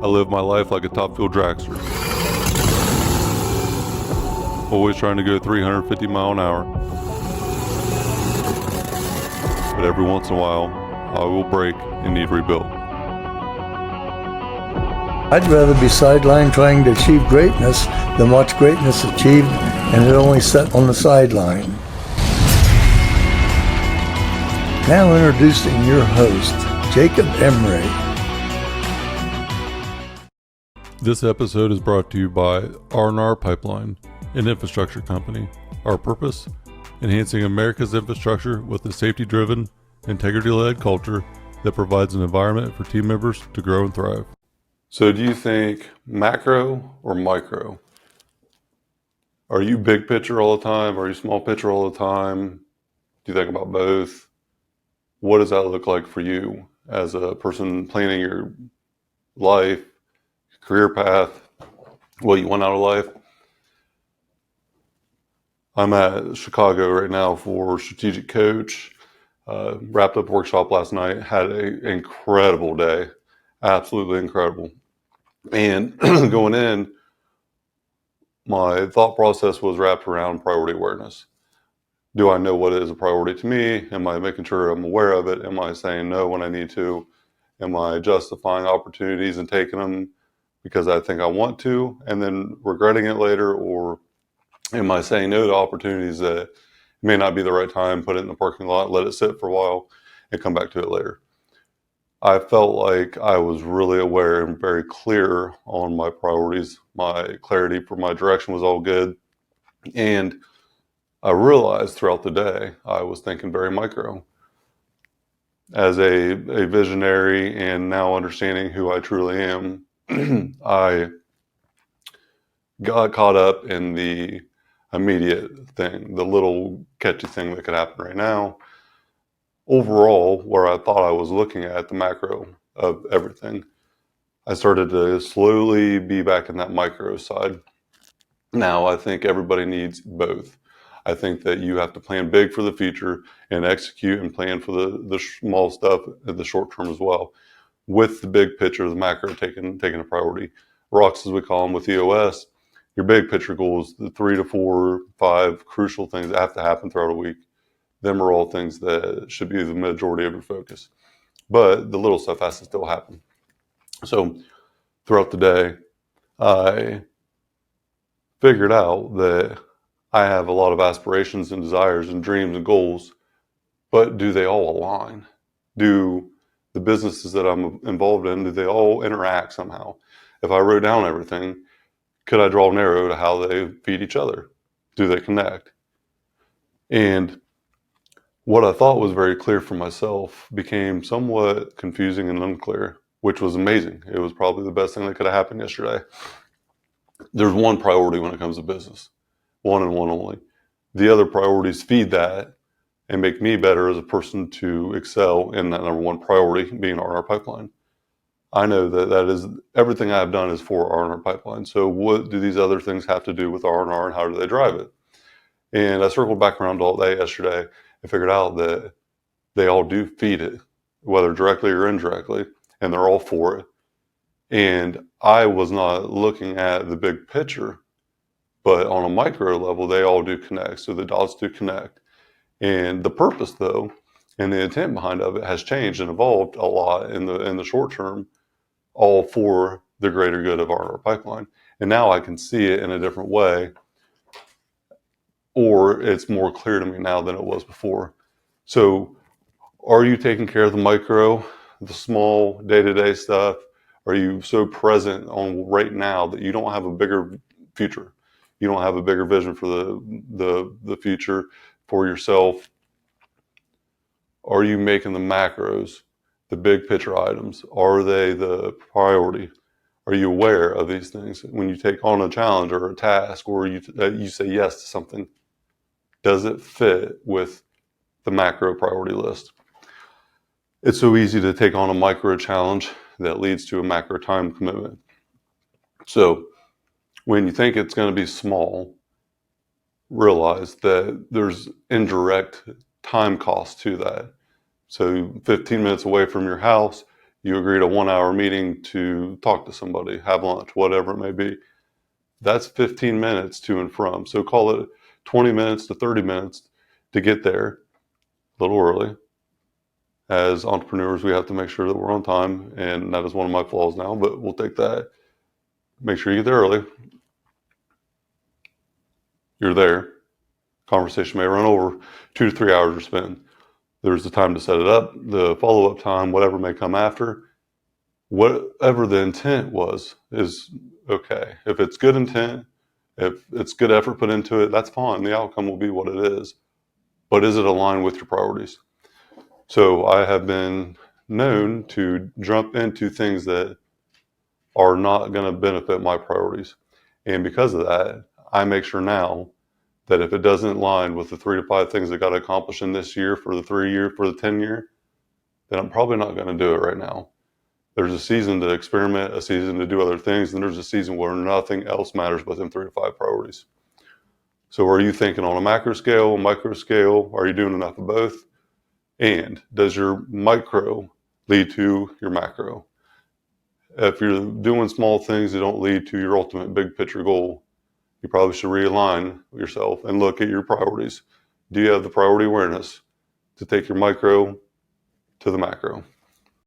I live my life like a top fuel dragster, always trying to go 350 mile an hour. But every once in a while, I will break and need rebuilt. I'd rather be sidelined trying to achieve greatness than watch greatness achieved and it only set on the sideline. Now introducing your host, Jacob Emery. This episode is brought to you by R&R Pipeline, an infrastructure company. Our purpose? Enhancing America's infrastructure with a safety-driven, integrity-led culture that provides an environment for team members to grow and thrive. So do you think macro or micro? Are you big picture all the time? Are you small picture all the time? Do you think about both? What does that look like for you as a person planning your life, career path, what you want out of life? I'm at Chicago right now for Strategic Coach. Wrapped up a workshop last night, had an incredible day, absolutely incredible. And going in, my thought process was wrapped around priority awareness. Do I know what is a priority to me? Am I making sure I'm aware of it? Am I saying no when I need to? Am I justifying opportunities and taking them because I think I want to and then regretting it later? Or am I saying no to opportunities that may not be the right time, put it in the parking lot, let it sit for a while, and come back to it later? I felt like I was really aware and very clear on my priorities. My clarity for my direction was all good. And I realized throughout the day, I was thinking very micro. As a visionary and now understanding who I truly am, I got caught up in the immediate thing, the little catchy thing that could happen right now. Overall, where I thought I was looking at the macro of everything, I started to slowly be back in that micro side. Now, I think everybody needs both. I think that you have to plan big for the future and execute and plan for the small stuff in the short term as well, with the big picture, the macro taking a priority. Rocks, as we call them with EOS, your big picture goals, the 3 to 4, 5 crucial things that have to happen throughout a week. Them are all things that should be the majority of your focus. But the little stuff has to still happen. So throughout the day, I figured out that I have a lot of aspirations and desires and dreams and goals, but do they all align? Do the businesses that I'm involved in, do they all interact somehow? If I wrote down everything, could I draw an arrow to how they feed each other? Do they connect? And what I thought was very clear for myself became somewhat confusing and unclear, which was amazing. It was probably the best thing that could have happened yesterday. There's one priority when it comes to business, one and one only. The other priorities feed that and make me better as a person to excel in that number one priority, being R&R Pipeline. I know that is everything I've done is for R&R Pipeline. So what do these other things have to do with R&R and how do they drive it? And I circled back around all day yesterday and figured out that they all do feed it, whether directly or indirectly, and they're all for it. And I was not looking at the big picture, but on a micro level, they all do connect. So the dots do connect. And the purpose, though, and the intent behind of it has changed and evolved a lot in the short term, all for the greater good of our pipeline. And now I can see it in a different way, or it's more clear to me now than it was before. So are you taking care of the micro, the small day-to-day stuff? Are you so present on right now that you don't have a bigger future? You don't have a bigger vision for the future for yourself? Are you making the macros, the big picture items? Are they the priority? Are you aware of these things? When you take on a challenge or a task, or you say yes to something, does it fit with the macro priority list? It's so easy to take on a micro challenge that leads to a macro time commitment. So when you think it's going to be small, realize that there's indirect time cost to that. So 15 minutes away from your house, You agreed a 1 hour meeting to talk to somebody, have lunch, whatever it may be. That's 15 minutes to and from. So call it 20 minutes to 30 minutes to get there a little early. As entrepreneurs, we have to make sure that we're on time, and that is one of my flaws now, but we'll take that. Make sure you get there early. You're there. Conversation may run over. 2 to 3 hours are spent. There's the time to set it up, the follow-up time, whatever may come after. Whatever the intent was is okay. If it's good intent, if it's good effort put into it, that's fine. The outcome will be what it is. But is it aligned with your priorities? So I have been known to jump into things that are not going to benefit my priorities. And because of that, I make sure now that if it doesn't align with the 3 to 5 things I got to accomplish in this year, for the 3 year, for the 10 year, then I'm probably not going to do it right now. There's a season to experiment, a season to do other things, and there's a season where nothing else matters but them 3 to 5 priorities. So are you thinking on a macro scale, a micro scale? Are you doing enough of both? And does your micro lead to your macro? If you're doing small things that don't lead to your ultimate big picture goal, you probably should realign yourself and look at your priorities. Do you have the priority awareness to take your micro to the macro?